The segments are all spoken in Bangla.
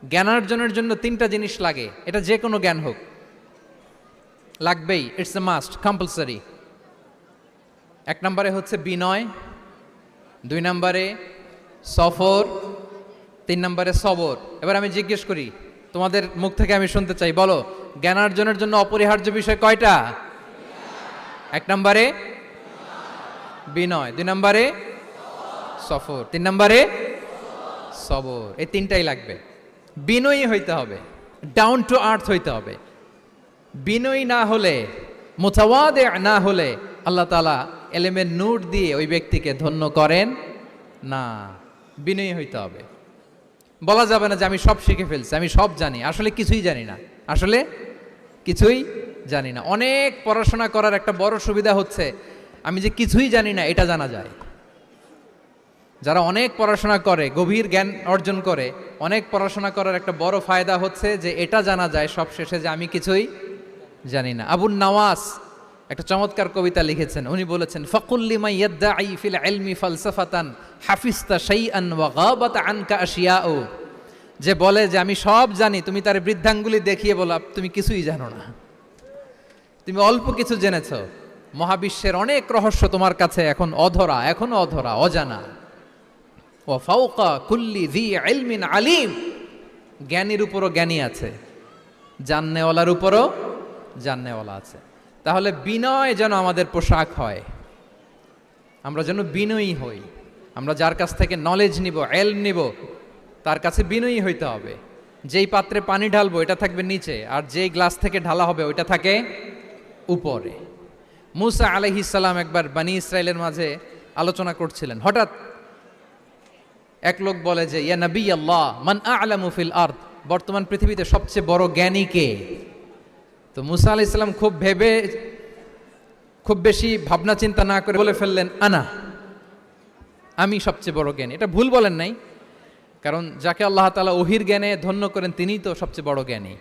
জ্ঞানার্জনের জন্য তিনটা জিনিস লাগে, এটা যে কোনো জ্ঞান হোক, লাগবেই, ইটস এ মাস্ট, কম্পালসারি। এক নম্বরে হচ্ছে বিনয়, দুই নম্বরে সফর, তিন নম্বরে সবর। এবার আমি জিজ্ঞেস করি, তোমাদের মুখ থেকে আমি শুনতে চাই, বলো জ্ঞানার্জনের জন্য অপরিহার্য বিষয় কয়টা? এক নম্বরে বিনয়, দুই নম্বরে সফর, তিন নম্বরে সবর। এই তিনটাই লাগবে। বিনয়ী হইতে হবে, ডাউন টু আর্থ হইতে হবে। বিনয়ী না হলে, মুতাওয়াদে না হলে আল্লাহ তাআলা এলেমের নূর দিয়ে ওই ব্যক্তিকে ধন্য করেন না। বিনয়ী হইতে হবে। বলা যাবে না যে আমি সব শিখে ফেলছি, আমি সব জানি, আসলে কিছুই জানি না, আসলে কিছুই জানি না। অনেক পড়াশোনা করার একটা বড় সুবিধা হচ্ছে আমি যে কিছুই জানি না এটা জানা যায়। যারা অনেক পড়াশোনা করে, গভীর জ্ঞান অর্জন করে, অনেক পড়াশোনা করার একটা বড় ফায়দা হচ্ছে যে এটা জানা যায় সব শেষে যে আমি কিছুই জানি না। আবুন নাওয়াস একটা চমৎকার কবিতা লিখেছেন। উনি বলেছেন, ফাকুল লিমান ইয়াদদাঈ ফিল ইলমি ফালসাফাতান হাফিজতা শাইআন ওয়া গাবাত আনকা আশিয়াউ। যে বলে যে আমি সব জানি, তুমি তার বৃদ্ধাঙ্গুলি দেখিয়ে বলো তুমি কিছুই জানো না, তুমি অল্প কিছু জেনেছো। মহাবিশ্বের অনেক রহস্য তোমার কাছে এখন অধরা, এখনো অধরা, অজানা। ওয়া ফাওকা কুল্লি যী ইলমিন আলিম। জ্ঞানীর উপরও জ্ঞানী আছে, জাননেওয়ালার উপরও জাননেওয়ালা আছে। তাহলে বিনয় যেন আমাদের পোশাক হয়, আমরা যেন বিনয়ী হই। আমরা যার কাছ থেকে নলেজ নিব, এলম নিব, তার কাছে বিনয়ী হইতে হবে। যেই পাত্রে পানি ঢালবো এটা থাকবে নিচে, আর যেই গ্লাস থেকে ঢালা হবে ওইটা থাকে উপরে। মুসা আলাইহিস সালাম একবার বনি ইসরাইলের মাঝে আলোচনা করছিলেন। হঠাৎ এক লোক বলে যে, ইয়া নবী আল্লাহ, মান আ'লামু ফিল আরদ, বর্তমান পৃথিবীতে সবচেয়ে বড় জ্ঞানী কে? তো মুসা আলাইহিস সালাম খুব বেশি ভাবনা চিন্তা না করে বলে ফেললেন, আনা, আমি সবচেয়ে বড় জ্ঞানী। এটা ভুল বলেন নাই, কারণ যাকে আল্লাহ তাআলা ওহির জ্ঞানে ধন্য করেন তিনিই তো সবচেয়ে বড় জ্ঞানী।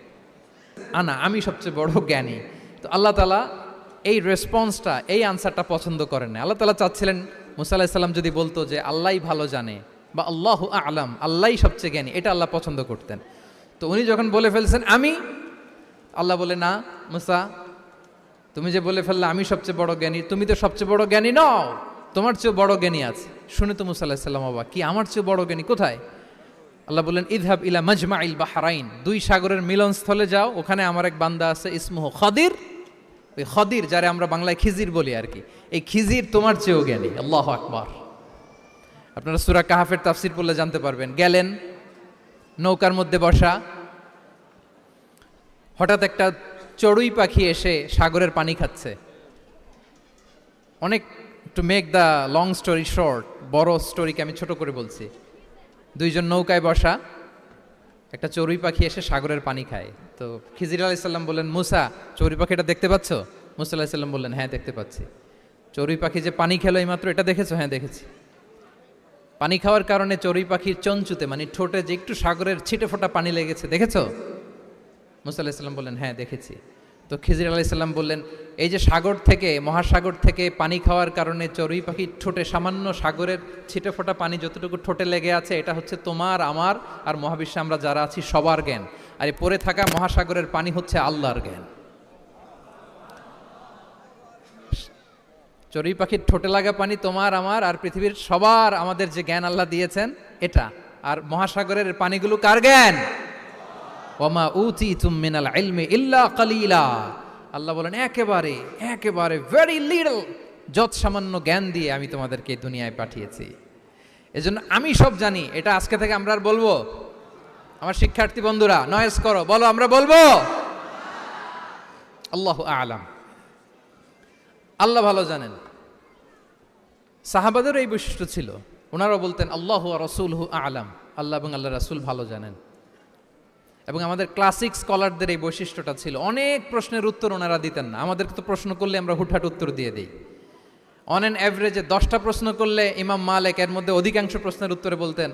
আনা, আমি সবচেয়ে বড় জ্ঞানী। তো আল্লাহ তাআলা এই রেসপন্সটা, এই আনসারটা পছন্দ করেন না। আল্লাহ তাআলা চাচ্ছিলেন মুসা আলাইহিস সালাম যদি বলতো যে আল্লাহই ভালো জানে বা আল্লাহু আ'লাম, আল্লাহই সবচেয়ে জ্ঞানী, এটা আল্লাহ পছন্দ করতেন। তো উনি যখন বলে ফেলছেন আমি, আল্লাহ বলে, না মুসা, তুমি যে বলে ফেললে আমি সবচেয়ে বড় জ্ঞানী, তুমি তো সবচেয়ে বড় জ্ঞানী নও, তোমার চেয়েও বড় জ্ঞানী আছে। শুনে তো মুসা আলাইহিস সালাম অবাক, কি আমার চেয়েও বড় জ্ঞানী কোথায়? আল্লাহ বললেন, ইযহাব ইলা মাজমাইল বাহরাইন, দুই সাগরের মিলনস্থলে যাও, ওখানে আমার এক বান্দা আছে ইসমুহু খাদির। ওই খাদির, যারে আমরা বাংলায় খিজির বলি আর কি, এই খিজির তোমার চেয়েও জ্ঞানী। আল্লাহু আকবার। আপনারা সূরা কাহাফের তাফসীর পড়লে জানতে পারবেন। গেলেন, নৌকার মধ্যে বসা, হঠাৎ একটা চড়ুই পাখি এসে সাগরের পানি খাচ্ছে। অনেক, to make the long story short, বড় স্টোরিকে আমি ছোট করে বলছি। দুইজন নৌকায় বসা, একটা চড়ুই পাখি এসে সাগরের পানি খায়। তো খিজির আলাইহিস সালাম বললেন, মুসা, চড়ুই পাখিটা দেখতে পাচ্ছ? মুসা আলাইহিস সালাম বললেন, হ্যাঁ দেখতে পাচ্ছি। চড়ুই পাখি যে পানি খেলো এইমাত্র, এটা দেখেছো? হ্যাঁ দেখেছি। পানি খাওয়ার কারণে চড়ুই পাখির চঞ্চুতে, মানে ঠোঁটে যে একটু সাগরের ছিটে ফোটা পানি লেগেছে, দেখেছো? মুসা আলাইহিস সালাম বললেন, হ্যাঁ দেখেছি। তো খিজির আলাইহিস সালাম বললেন, এই যে সাগর থেকে, মহাসাগর থেকে পানি খাওয়ার কারণে চড়ুই পাখির ঠোঁটে সামান্য সাগরের ছিটে ফোটা পানি যতটুকু ঠোঁটে লেগে আছে, এটা হচ্ছে তোমার, আমার আর মহাবিশ্বে আমরা যারা আছি সবার জ্ঞান। আর এই পড়ে থাকা মহাসাগরের পানি হচ্ছে আল্লাহর জ্ঞান। চড়ুই পাখির ঠোঁটে লাগা পানি তোমার, আমার আর পৃথিবীর সবার, আমাদের যে জ্ঞান আল্লাহ দিয়েছেন এটা। আর মহাসাগরের পানিগুলো কার জ্ঞান? ওয়ামা উতিতুম মিনাল ইলমি ইল্লা কালিলা। আল্লাহ বলেন, একেবারে একেবারে ভেরি লিটল, যত সামান্য জ্ঞান দিয়ে আমি তোমাদেরকে দুনিয়ায় পাঠিয়েছি। এজন্য আমি সব জানি, এটা আজকে থেকে আমরা আর বলবো? আমার শিক্ষার্থী বন্ধুরা নয়েজ করো, বলো আমরা বলবো আল্লাহু আ'লাম। আল্লাহ ভালো জানেন। সাহাবাদের এই বৈশিষ্ট্য ছিল, ওনারাও বলতেন আল্লাহু ওয়া রাসূলুহু আ'লাম, আল্লাহ এবং আল্লাহর রাসূল ভালো জানেন। এবং আমাদের ক্লাসিক স্কলারদের এই বৈশিষ্ট্যটা ছিল, অনেক প্রশ্নের উত্তর ওনারা দিতেন না। আমাদেরকে তো প্রশ্ন করলে আমরা হুটহাট উত্তর দিয়ে দিই। অন অ্যান অ্যাভারেজে 10টা প্রশ্ন করলে ইমাম মালিক এর মধ্যে অধিকাংশ প্রশ্নের উত্তরে বলতেন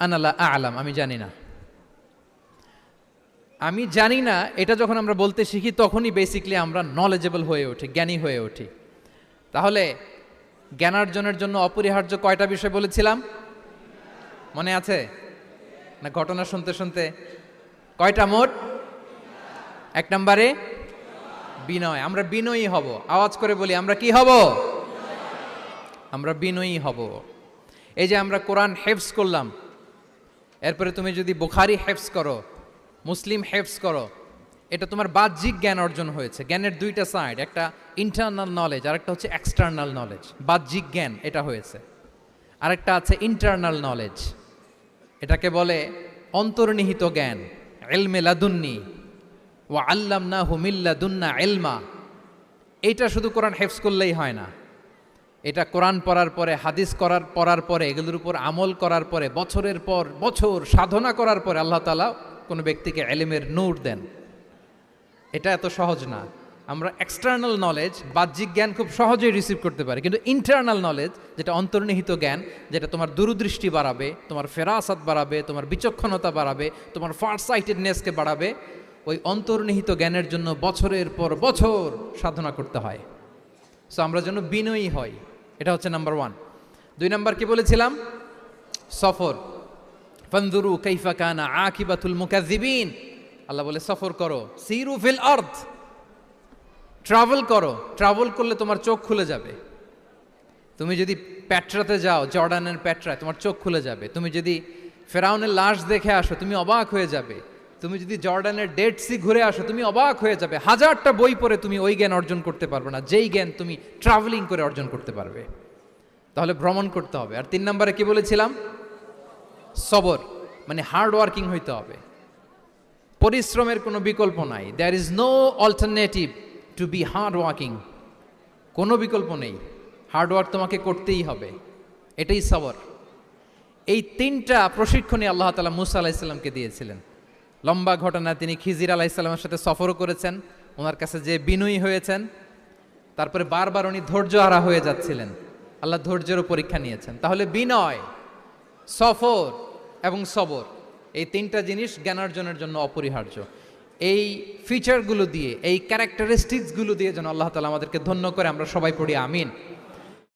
আনা লা আ'লাম, আমি জানি না। আমি জানি না, এটা যখন আমরা বলতে শিখি তখনই বেসিকলি আমরা নলেজেবল হয়ে উঠি, জ্ঞানী হয়ে উঠি। তাহলে জ্ঞানার্জনের জন্য অপরিহার্য কয়টা বিষয় বলেছিলাম? মনে আছে? না ঘটনা শুনতে শুনতে? কয়টা মোট? 1 নম্বরে বিনয়। আমরা বিনয়ী হব। আওয়াজ করে বলি, আমরা কি হব? আমরা বিনয়ী হব। এই যে আমরা কোরআন হেফজ করলাম, এরপরে তুমি যদি বুখারী হেফজ করো, মুসলিম হেফজ করো, এটা তোমার বাহ্যিক জ্ঞান অর্জন হয়েছে। জ্ঞানের দুইটা সাইড, একটা ইন্টারনাল নলেজ আর একটা হচ্ছে এক্সটার্নাল নলেজ। বাহ্যিক জ্ঞান এটা হয়েছে, আরেকটা আছে ইন্টারনাল নলেজ, এটাকে বলে অন্তর্নিহিত জ্ঞান। ইলমে লাদুন্নি ওয়া আল্লামনাহু মিন লাদুন্না ইলমা। এইটা শুধু কোরআন হেফজ করলেই হয় না, এটা কোরআন পড়ার পরে, হাদিস পড়ার পরে, এগুলোর উপর আমল করার পরে, বছরের পর বছর সাধনা করার পরে আল্লাহ তাআলা কোনো ব্যক্তিকে ইলমের নূর দেন। এটা এত সহজ না। আমরা এক্সটার্নাল নলেজ, বাহ্যিক জ্ঞান খুব সহজেই রিসিভ করতে পারি, কিন্তু ইন্টারনাল নলেজ, যেটা অন্তর্নিহিত জ্ঞান, যেটা তোমার দূরদৃষ্টি বাড়াবে, তোমার ফেরাসাত বাড়াবে, তোমার বিচক্ষণতা বাড়াবে, তোমার ফার সাইটেডনেসকে বাড়াবে, ওই অন্তর্নিহিত জ্ঞানের জন্য বছরের পর বছর সাধনা করতে হয়। সো আমরা যেন বিনয়ী হই, এটা হচ্ছে নাম্বার 1। 2 নাম্বার কি বলেছিলাম? সফর। ফানজুরু কাইফা কানা আকিবাতুল মুকাজ্জিবিন। আল্লাহ বলে সফর করো, সিরু ফিল আরদ, ট্রাভেল করো। ট্রাভেল করলে তোমার চোখ খুলে যাবে। তুমি যদি পেট্রাতে যাও, জর্ডানের পেট্রায়, তোমার চোখ খুলে যাবে। তুমি যদি ফেরাউনের লাশ দেখে আসো, তুমি অবাক হয়ে যাবে। তুমি যদি জর্ডানের ডেড সি ঘুরে আসো, তুমি অবাক হয়ে যাবে। 1000টা বই পড়ে তুমি ওই জ্ঞান অর্জন করতে পারবে না, যেই জ্ঞান তুমি ট্রাভেলিং করে অর্জন করতে পারবে। তাহলে ভ্রমণ করতে হবে। আর 3 নম্বরে কি বলেছিলাম? সবর, মানে হার্ড ওয়ার্কিং হইতে হবে। পরিশ্রমের কোনো বিকল্প নাই। There is no alternative to be hard working. কোনো বিকল্প নেই, হার্ড ওয়ার্ক তোমাকে করতেই হবে। এটাই সবর। এই 3টা প্রশিক্ষণই আল্লাহ তাআলা মুসা আলাইহিস সালামকে দিয়েছিলেন। লম্বা ঘটনা, তিনি খিজির আলাইহিস সালামের সাথে সফরও করেছেন, ওনার কাছে যে বিনয়ী হয়েছেন, তারপরে বারবার উনি ধৈর্যহারা হয়ে যাচ্ছিলেন, আল্লাহ ধৈর্যেরও পরীক্ষা নিয়েছেন। তাহলে বিনয়, সফর এবং সবর, এই 3টা জিনিস জ্ঞান অর্জনের জন্য অপরিহার্য। এই ফিচারগুলো দিয়ে, এই ক্যারেক্টারিস্টিক্সগুলো দিয়ে যেন আল্লাহ তাআলা আমাদেরকে ধন্য করে। আমরা সবাই পড়ি আমিন।